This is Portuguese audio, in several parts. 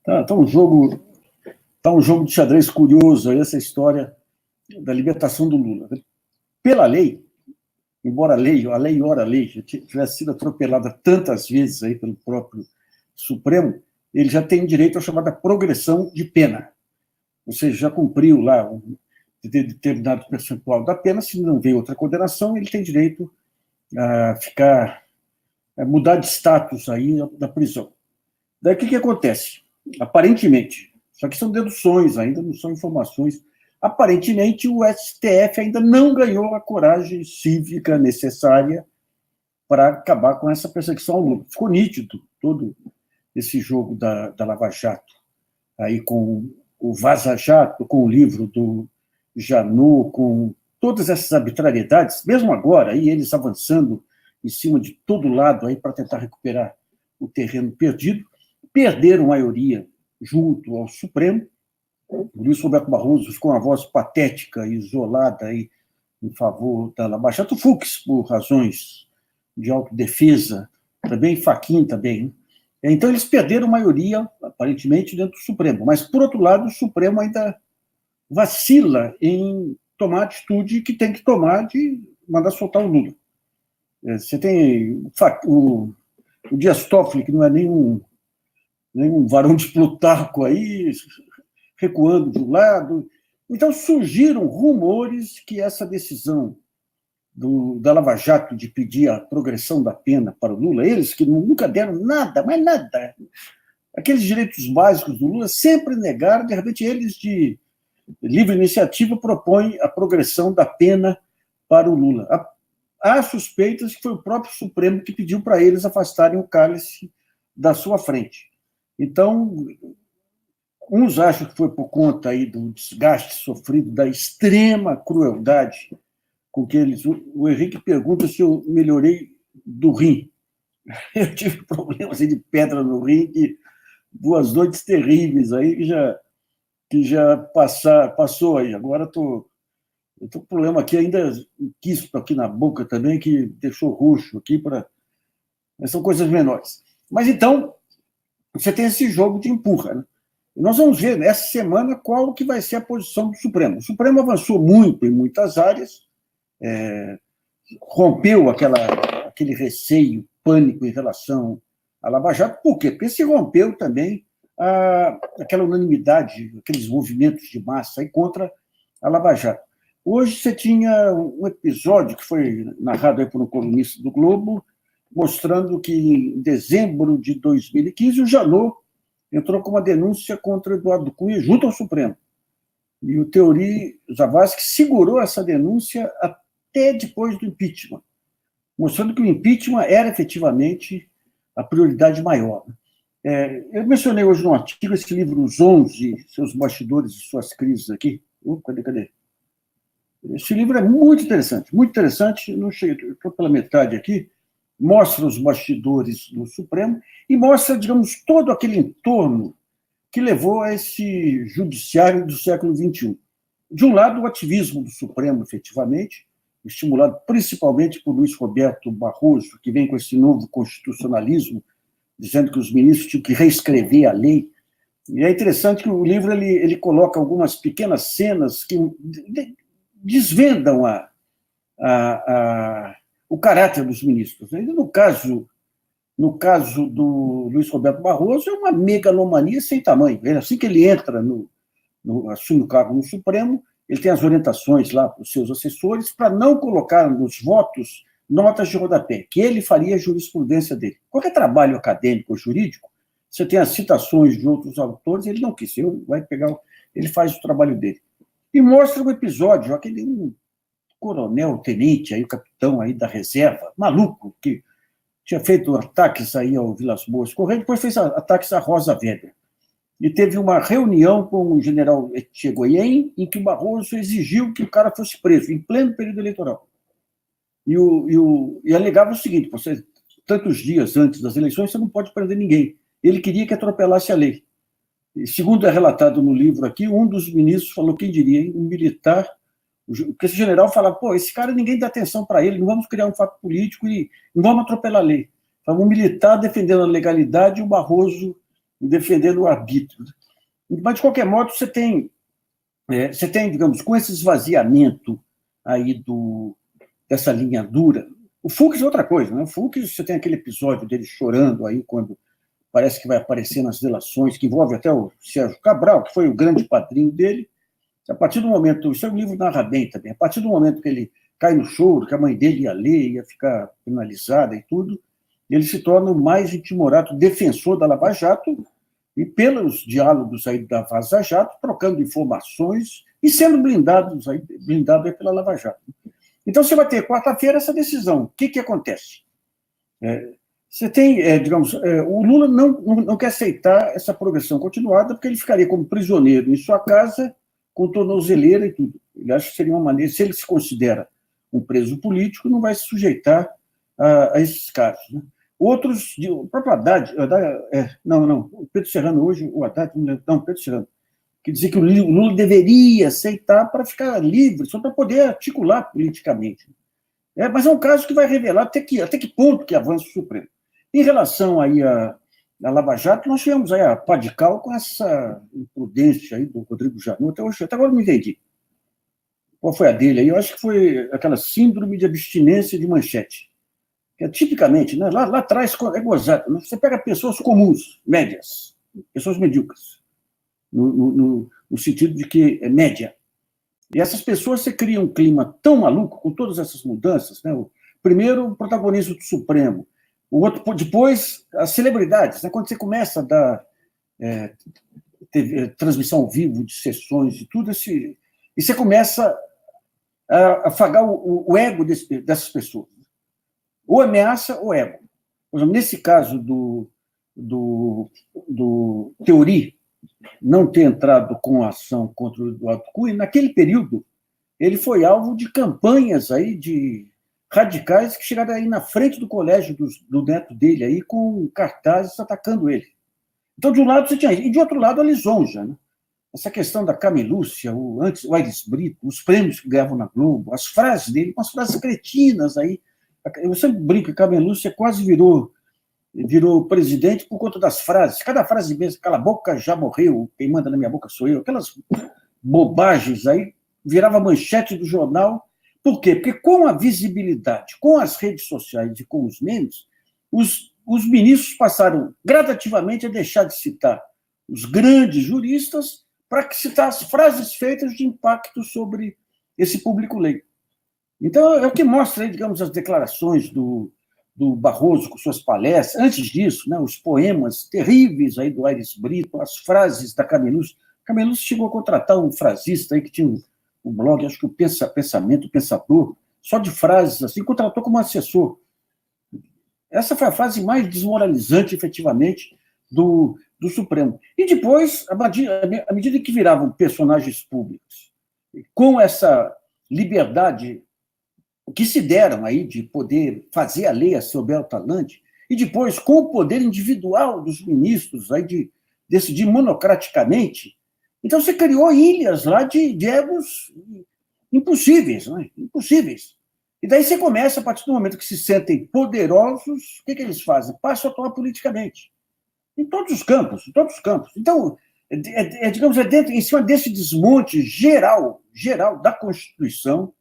Tá um jogo de xadrez curioso aí, essa história da libertação do Lula. Pela lei, embora a lei ora a lei, já tivesse sido atropelada tantas vezes aí pelo próprio Supremo, ele já tem direito à chamada progressão de pena. Ou seja, já cumpriu lá um determinado percentual da pena, se não veio outra condenação, ele tem direito a mudar de status aí da prisão. Daí o que acontece? Aparentemente, só que são deduções ainda, não são informações, aparentemente o STF ainda não ganhou a coragem cívica necessária para acabar com essa perseguição ao Lula. Ficou nítido todo esse jogo da Lava Jato, aí com o Vaza Jato, com o livro do Janot, com todas essas arbitrariedades, mesmo agora, aí eles avançando em cima de todo lado aí para tentar recuperar o terreno perdido, perderam maioria junto ao Supremo. O Luiz Roberto Barroso ficou uma voz patética e isolada aí em favor da Lava Jato. O Fux, por razões de autodefesa, também, Fachin também. Né? Então, eles perderam maioria, aparentemente, dentro do Supremo. Mas, por outro lado, o Supremo ainda vacila em tomar a atitude que tem que tomar de mandar soltar o Lula. Você tem o Dias Toffoli, que não é nenhum varão de Plutarco aí, recuando de um lado. Então, surgiram rumores que essa decisão da Lava Jato de pedir a progressão da pena para o Lula, eles que nunca deram nada, mas nada, aqueles direitos básicos do Lula sempre negaram, de repente eles, de livre iniciativa, propõem a progressão da pena para o Lula. Há suspeitas que foi o próprio Supremo que pediu para eles afastarem o cálice da sua frente. Então, uns acham que foi por conta aí do desgaste sofrido, da extrema crueldade com que eles... O Henrique pergunta se eu melhorei do rim. Eu tive problemas de pedra no rim, e 2 noites terríveis aí que já passou aí. Agora eu tô com um problema aqui ainda, um quisto aqui na boca também, que deixou roxo aqui, mas são coisas menores. Mas então, você tem esse jogo de empurra, né? E nós vamos ver nessa semana qual que vai ser a posição do Supremo. O Supremo avançou muito em muitas áreas, rompeu aquele receio, pânico em relação à Lava Jato. Por quê? Porque se rompeu também aquela unanimidade, aqueles movimentos de massa aí contra a Lava Jato. Hoje você tinha um episódio que foi narrado aí por um colunista do Globo, mostrando que em dezembro de 2015 o Janot entrou com uma denúncia contra Eduardo Cunha junto ao Supremo. E o Teori Zavascki segurou essa denúncia até depois do impeachment, mostrando que o impeachment era efetivamente a prioridade maior. Eu mencionei hoje no artigo esse livro, Os 11, Seus Bastidores e Suas Crises, aqui. Cadê? Esse livro é muito interessante, não cheguei, estou pela metade aqui, mostra os bastidores do Supremo e mostra, digamos, todo aquele entorno que levou a esse judiciário do século XXI. De um lado, o ativismo do Supremo, efetivamente, estimulado principalmente por Luiz Roberto Barroso, que vem com esse novo constitucionalismo, dizendo que os ministros tinham que reescrever a lei. E é interessante que o livro ele coloca algumas pequenas cenas que desvendam o caráter dos ministros. No caso do Luiz Roberto Barroso, é uma megalomania sem tamanho. Assim que ele entra, assume o cargo no Supremo, ele tem as orientações lá para os seus assessores para não colocar nos votos notas de rodapé, que ele faria a jurisprudência dele. Qualquer trabalho acadêmico ou jurídico, você tem as citações de outros autores, ele não quis, ele faz o trabalho dele. E mostra um episódio, aquele coronel, tenente, aí, o capitão aí da reserva, maluco, que tinha feito ataques aí ao Vilas Boas Correia, depois fez ataques à Rosa Weber. E teve uma reunião com o general Etchegoyen, em que o Barroso exigiu que o cara fosse preso, em pleno período eleitoral. E alegava o seguinte: tantos dias antes das eleições, você não pode prender ninguém. Ele queria que atropelasse a lei. E, segundo é relatado no livro aqui, um dos ministros falou: quem diria, hein? Um militar. Porque esse general fala: esse cara ninguém dá atenção para ele, não vamos criar um fato político e não vamos atropelar a lei. Então, um militar defendendo a legalidade e o Barroso defendendo o arbítrio. Mas, de qualquer modo, você tem, digamos, com esse esvaziamento aí dessa linha dura. O Fux é outra coisa, né? O Fux, você tem aquele episódio dele chorando aí quando parece que vai aparecer nas delações, que envolve até o Sérgio Cabral, que foi o grande padrinho dele. A partir do momento, isso é um livro narra bem também, a partir do momento que ele cai no choro, que a mãe dele ia ler, ia ficar penalizada e tudo, ele se torna o mais intimorato defensor da Lava Jato, e pelos diálogos aí da Vaza Jato, trocando informações e sendo blindado aí pela Lava Jato. Então, você vai ter, quarta-feira, essa decisão. O que acontece? Você tem, digamos, o Lula não quer aceitar essa progressão continuada, porque ele ficaria como prisioneiro em sua casa, com tornozeleira e tudo. Ele acha que seria uma maneira, se ele se considera um preso político, não vai se sujeitar a esses casos. Né? Outros, o próprio Haddad, o Pedro Serrano hoje, o Haddad, não, Pedro Serrano, que dizia que o Lula deveria aceitar para ficar livre, só para poder articular politicamente. Mas é um caso que vai revelar até que ponto que avança o Supremo. Em relação aí a Lava Jato, nós tivemos aí a Padical com essa imprudência aí do Rodrigo Janot, até agora não entendi. Qual foi a dele aí? Eu acho que foi aquela síndrome de abstinência de Manchete. Que é tipicamente, né, lá atrás é gozado. Você pega pessoas comuns, médias, pessoas medíocres, no sentido de que é média. E essas pessoas, você cria um clima tão maluco, com todas essas mudanças. Né? Primeiro, o protagonismo do Supremo. O outro, depois, as celebridades. Né? Quando você começa a dar transmissão ao vivo de sessões e tudo, e você começa a afagar o ego dessas pessoas. Ou ameaça ou ego. Por exemplo, nesse caso do Teori não ter entrado com a ação contra o Eduardo Cunha, naquele período, ele foi alvo de campanhas aí de radicais que chegaram aí na frente do colégio do neto dele, aí, com cartazes atacando ele. Então, de um lado você tinha isso, e de outro lado a lisonja. Né? Essa questão da Camelúcia, antes o Aires Brito, os prêmios que ganhavam na Globo, as frases dele, umas frases cretinas aí. Eu sempre brinco que a Camelúcia quase virou presidente por conta das frases. Cada frase mesmo, cala a boca, já morreu, quem manda na minha boca sou eu. Aquelas bobagens aí, virava manchete do jornal. Por quê? Porque com a visibilidade, com as redes sociais e com os memes, os ministros passaram gradativamente a deixar de citar os grandes juristas para citar as frases feitas de impacto sobre esse público leigo. Então, é o que mostra aí, digamos, as declarações do Barroso com suas palestras. Antes disso, né, os poemas terríveis aí do Aires Brito, as frases da Camelúcia. Camelúcia chegou a contratar um frasista aí que tinha um blog, acho que o Pensamento, o Pensador, só de frases assim, contratou como assessor. Essa foi a fase mais desmoralizante, efetivamente, do Supremo. E depois, à medida que viravam personagens públicos, com essa liberdade que se deram aí de poder fazer a lei a seu bel talante, e depois, com o poder individual dos ministros aí de decidir monocraticamente, então você criou ilhas lá de egos impossíveis, né? Impossíveis. E daí você começa, a partir do momento que se sentem poderosos, o que eles fazem? Passam a atuar politicamente. Em todos os campos, em todos os campos. Então, digamos, em cima desse desmonte geral da Constituição,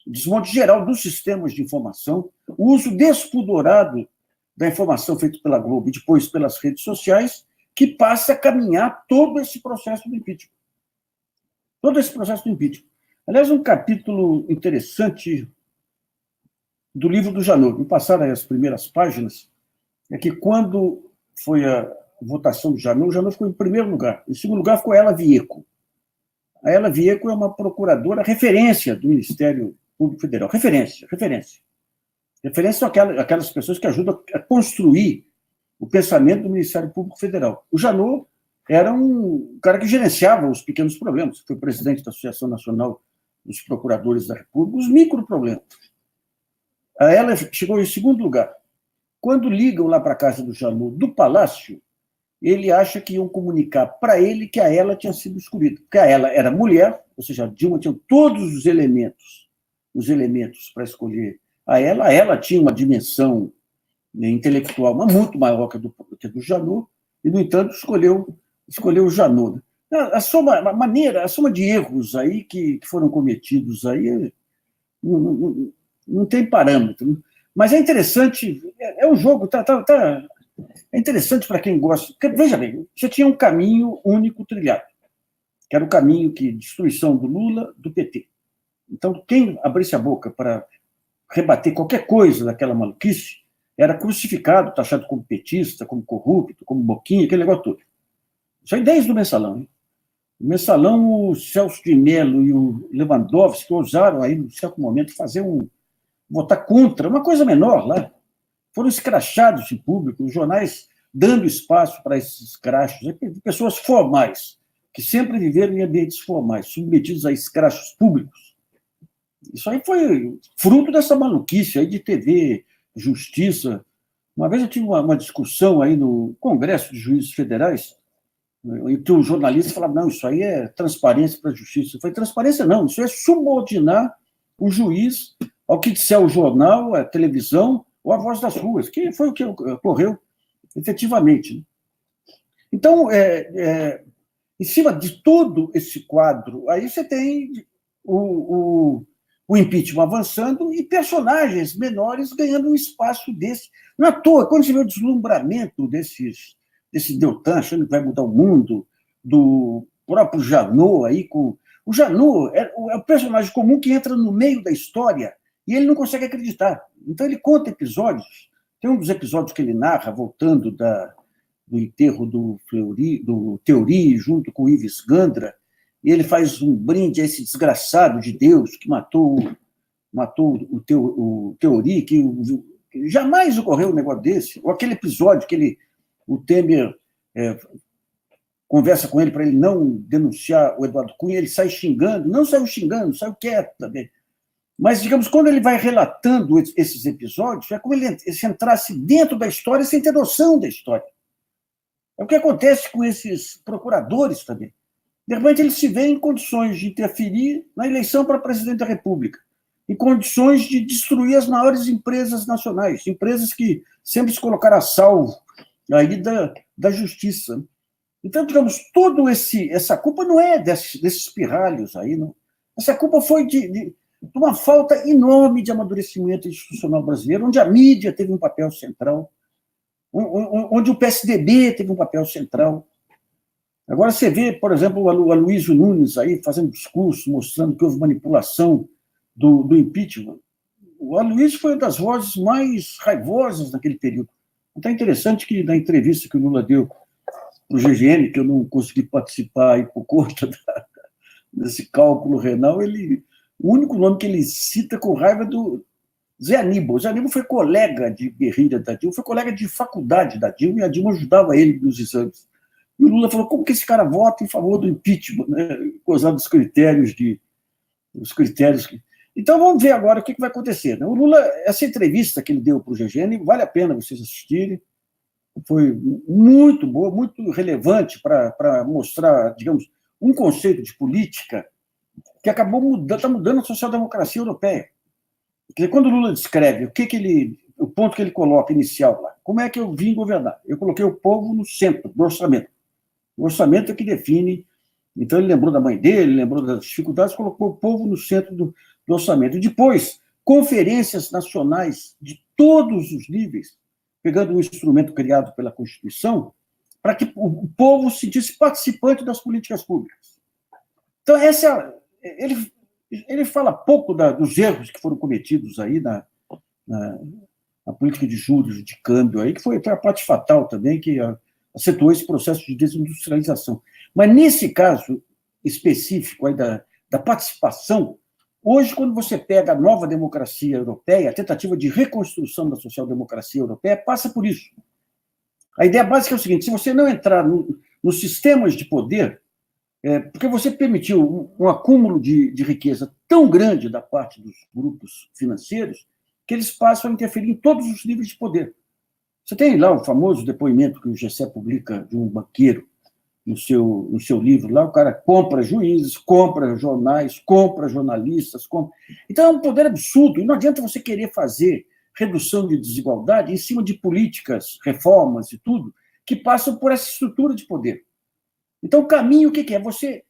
desmonte geral dos sistemas de informação, o uso despudorado da informação feito pela Globo e depois pelas redes sociais, que passa a caminhar todo esse processo do impeachment. Todo esse processo do impeachment. Aliás, um capítulo interessante do livro do Janot, me passaram as primeiras páginas, é que quando foi a votação do Janot, o Janot ficou em primeiro lugar. Em segundo lugar ficou a Ela Vieco. A Ela Vieco é uma procuradora referência do Ministério Público Federal. Referência. Referência são aquelas pessoas que ajudam a construir o pensamento do Ministério Público Federal. O Janot era um cara que gerenciava os pequenos problemas, foi presidente da Associação Nacional dos Procuradores da República, os microproblemas. Ela chegou em segundo lugar. Quando ligam lá para a casa do Janot, do Palácio, ele acha que iam comunicar para ele que a Ela tinha sido escolhida. Porque a Ela era mulher, ou seja, a Dilma tinha todos os elementos para escolher a Ela. A Ela tinha uma dimensão intelectual muito maior que a do Janot, e, no entanto, escolheu o Janot. A soma de erros aí que foram cometidos aí não tem parâmetro. Mas é interessante, é um jogo, é interessante para quem gosta. Veja bem, você tinha um caminho único trilhado, que era o caminho de destruição do Lula, do PT. Então, quem abrisse a boca para rebater qualquer coisa daquela maluquice era crucificado, taxado como petista, como corrupto, como boquinha, aquele negócio todo. Isso aí desde o Mensalão. Hein? O Mensalão, o Celso de Mello e o Lewandowski ousaram aí, num certo momento, votar contra, uma coisa menor lá. Foram escrachados em público, os jornais dando espaço para esses escrachos, pessoas formais, que sempre viveram em ambientes formais, submetidos a escrachos públicos. Isso aí foi fruto dessa maluquice aí de TV, justiça. Uma vez eu tive uma discussão aí no Congresso de Juízes Federais, e que o jornalista falava, não, isso aí é transparência para a justiça. Foi transparência, não, isso é subordinar o juiz ao que disser o jornal, a televisão ou a voz das ruas, que foi o que ocorreu efetivamente. Então, em cima de todo esse quadro, aí você tem o impeachment avançando e personagens menores ganhando um espaço desse. Não é à toa, quando você vê o deslumbramento desse Deltan, achando que vai mudar o mundo, do próprio Janot aí, o Janot é o personagem comum que entra no meio da história e ele não consegue acreditar. Então ele conta episódios. Tem um dos episódios que ele narra, voltando do enterro do Theory, junto com o Ives Gandra, e ele faz um brinde a esse desgraçado de Deus que matou o Theory, que jamais ocorreu um negócio desse. Ou aquele episódio que o Temer conversa com ele para ele não denunciar o Eduardo Cunha, ele sai xingando, não saiu xingando, saiu quieto também. Mas, digamos, quando ele vai relatando esses episódios, é como se entrasse dentro da história sem ter noção da história. É o que acontece com esses procuradores também. De repente, eles se veem em condições de interferir na eleição para presidente da República, em condições de destruir as maiores empresas nacionais, empresas que sempre se colocaram a salvo aí da justiça. Então, digamos, toda essa culpa não é desses pirralhos aí, não. Essa culpa foi de uma falta enorme de amadurecimento institucional brasileiro, onde a mídia teve um papel central, onde o PSDB teve um papel central. Agora você vê, por exemplo, o Aloysio Nunes aí fazendo discurso, mostrando que houve manipulação do impeachment. O Aloysio foi uma das vozes mais raivosas naquele período. Então é interessante que na entrevista que o Lula deu para o GGN, que eu não consegui participar aí por conta desse cálculo renal, o único nome que ele cita com raiva é do Zé Aníbal. O Zé Aníbal foi colega de guerrilha da Dilma, foi colega de faculdade da Dilma, e a Dilma ajudava ele nos exames. E o Lula falou, como que esse cara vota em favor do impeachment, né? Gozado dos critérios. Então, vamos ver agora o que vai acontecer. Né? O Lula, essa entrevista que ele deu para o GGN, vale a pena vocês assistirem, foi muito boa, muito relevante para mostrar, digamos, um conceito de política que está mudando a social-democracia europeia. Porque quando o Lula descreve o ponto que ele coloca inicial lá, como é que eu vim governar? Eu coloquei o povo no centro do orçamento. O orçamento é que define. Então, ele lembrou da mãe dele, lembrou das dificuldades, colocou o povo no centro do orçamento. E depois, conferências nacionais de todos os níveis, pegando um instrumento criado pela Constituição, para que o povo se sentisse participante das políticas públicas. Então, ele fala pouco dos erros que foram cometidos aí na política de juros, de câmbio, aí, que foi a parte fatal também, que acentuou esse processo de desindustrialização. Mas, nesse caso específico aí da participação, hoje, quando você pega a nova democracia europeia, a tentativa de reconstrução da social-democracia europeia passa por isso. A ideia básica é o seguinte, se você não entrar nos sistemas de poder, porque você permitiu um acúmulo de riqueza tão grande da parte dos grupos financeiros que eles passam a interferir em todos os níveis de poder. Você tem lá o famoso depoimento que o GC publica de um banqueiro no seu livro, lá o cara compra juízes, compra jornais, compra jornalistas, compra. Então é um poder absurdo, e não adianta você querer fazer redução de desigualdade em cima de políticas, reformas e tudo, que passam por essa estrutura de poder. Então, o caminho, o que é? Você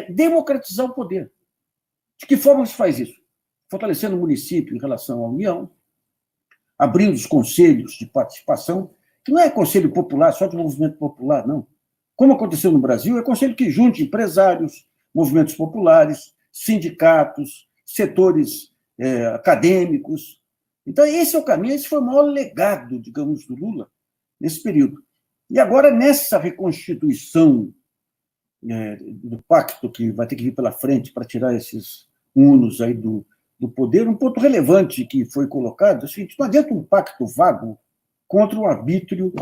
democratizar o poder. De que forma se faz isso? Fortalecendo o município em relação à União, abrindo os conselhos de participação, que não é conselho popular, só de movimento popular, não. Como aconteceu no Brasil, é conselho que junte empresários, movimentos populares, sindicatos, setores acadêmicos. Então, esse é o caminho, esse foi o maior legado, digamos, do Lula nesse período. E agora, nessa reconstituição do pacto que vai ter que vir pela frente para tirar esses unos aí do poder, um ponto relevante que foi colocado é o seguinte: não adianta um pacto vago contra o arbítrio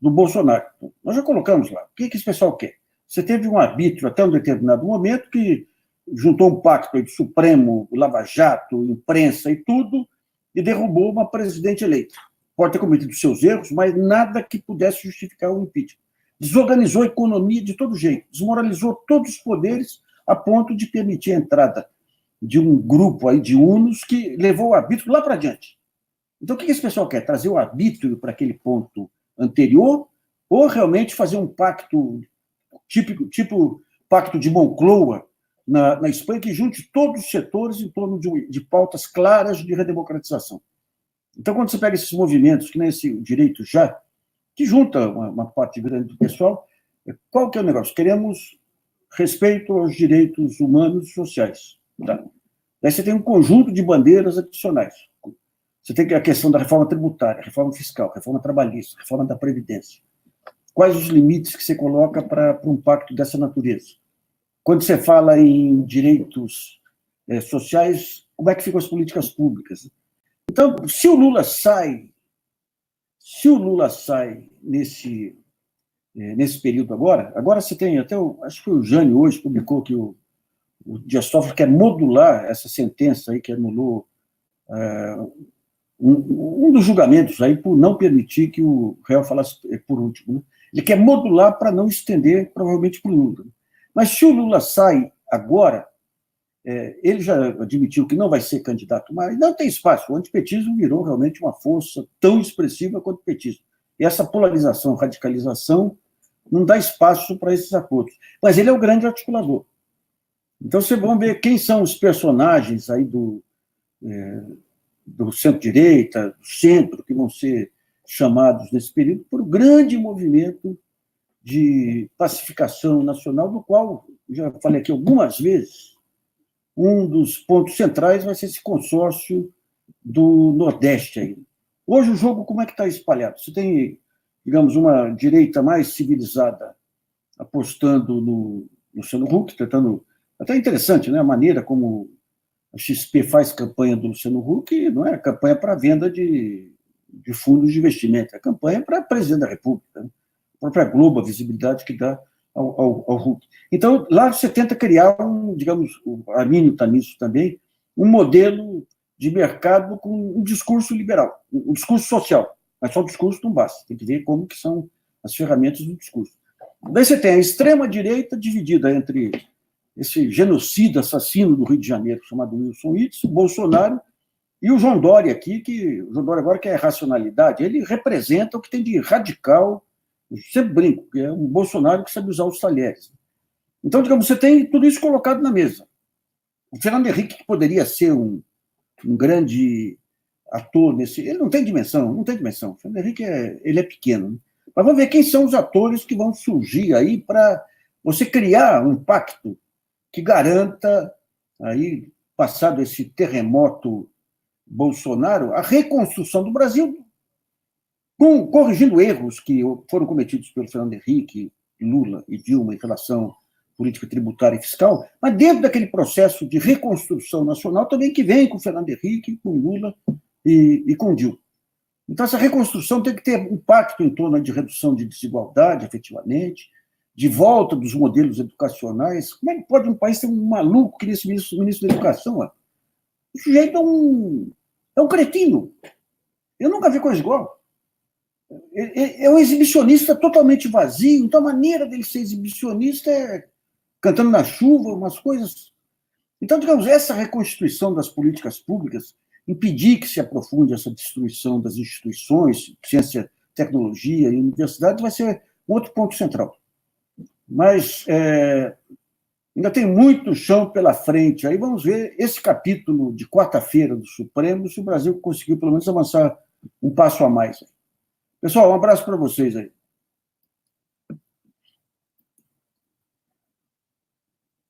do Bolsonaro. Nós já colocamos lá. O que esse pessoal quer? Você teve um arbítrio até um determinado momento que juntou um pacto aí do Supremo, Lava Jato, imprensa e tudo, e derrubou uma presidente eleita. Pode ter cometido seus erros, mas nada que pudesse justificar o impeachment. Desorganizou a economia de todo jeito, desmoralizou todos os poderes a ponto de permitir a entrada de um grupo aí de unos que levou o arbítrio lá para diante. Então, o que esse pessoal quer? Trazer o arbítrio para aquele ponto anterior ou realmente fazer um pacto tipo pacto de Moncloa na Espanha, que junte todos os setores em torno de pautas claras de redemocratização? Então, quando você pega esses movimentos, que nem esse Direito Já, que junta uma parte grande do pessoal, qual que é o negócio? Queremos respeito aos direitos humanos e sociais. Tá? Daí você tem um conjunto de bandeiras adicionais. Você tem a questão da reforma tributária, reforma fiscal, reforma trabalhista, reforma da Previdência. Quais os limites que você coloca para um pacto dessa natureza? Quando você fala em direitos sociais, como é que ficam as políticas públicas? Então, se o Lula sai nesse período agora você tem até, acho que o Jânio hoje publicou que o Dias Toffoli quer modular essa sentença aí que anulou um dos julgamentos aí por não permitir que o réu falasse por último. Né? Ele quer modular para não estender, provavelmente, para o Lula. Mas se o Lula sai agora, ele já admitiu que não vai ser candidato mais, não tem espaço. O antipetismo virou realmente uma força tão expressiva quanto o petismo. E essa polarização, radicalização, não dá espaço para esses acordos. Mas ele é o grande articulador. Então, vocês vão ver quem são os personagens aí do centro-direita, do centro, que vão ser chamados nesse período por um grande movimento de pacificação nacional, do qual, já falei aqui algumas vezes, um dos pontos centrais vai ser esse consórcio do Nordeste. Aí. Hoje o jogo, como é que está espalhado? Você tem, digamos, uma direita mais civilizada apostando no Luciano Huck, tentando... Até interessante, né? A maneira como a XP faz campanha do Luciano Huck, não é campanha para venda de fundos de investimento, é campanha para presidente da República. Né? A própria Globo, a visibilidade que dá ao Huck. Então, lá você tenta criar digamos, o Arminio está nisso também, um modelo de mercado com um discurso liberal, um discurso social, mas só o discurso não basta, tem que ver como que são as ferramentas do discurso. Daí você tem a extrema-direita dividida entre esse genocida assassino do Rio de Janeiro, chamado Wilson Witzel, Bolsonaro, e o João Dória aqui, que o João Dória agora que é racionalidade, ele representa o que tem de radical, eu sempre brinco, que é um Bolsonaro que sabe usar os talheres. Então, digamos, você tem tudo isso colocado na mesa. O Fernando Henrique, que poderia ser um grande ator nesse... Ele não tem dimensão. O Fernando Henrique ele é pequeno. Né? Mas vamos ver quem são os atores que vão surgir aí para você criar um pacto que garanta, aí, passado esse terremoto Bolsonaro, a reconstrução do Brasil, corrigindo erros que foram cometidos pelo Fernando Henrique, Lula e Dilma em relação à política tributária e fiscal, mas dentro daquele processo de reconstrução nacional também que vem com o Fernando Henrique, com Lula e com Dilma. Então, essa reconstrução tem que ter um pacto em torno de redução de desigualdade, efetivamente, de volta dos modelos educacionais. Como é que pode um país ter um maluco que nesse ministro da Educação? Ó? O sujeito é um cretino. Eu nunca vi coisa igual. É um exibicionista totalmente vazio. Então, a maneira dele ser exibicionista é cantando na chuva, umas coisas... Então, digamos, essa reconstituição das políticas públicas, impedir que se aprofunde essa destruição das instituições, ciência tecnologia e universidade vai ser outro ponto central. Mas ainda tem muito chão pela frente. Aí vamos ver esse capítulo de quarta-feira do Supremo, se o Brasil conseguiu, pelo menos, avançar um passo a mais. Pessoal, um abraço para vocês aí.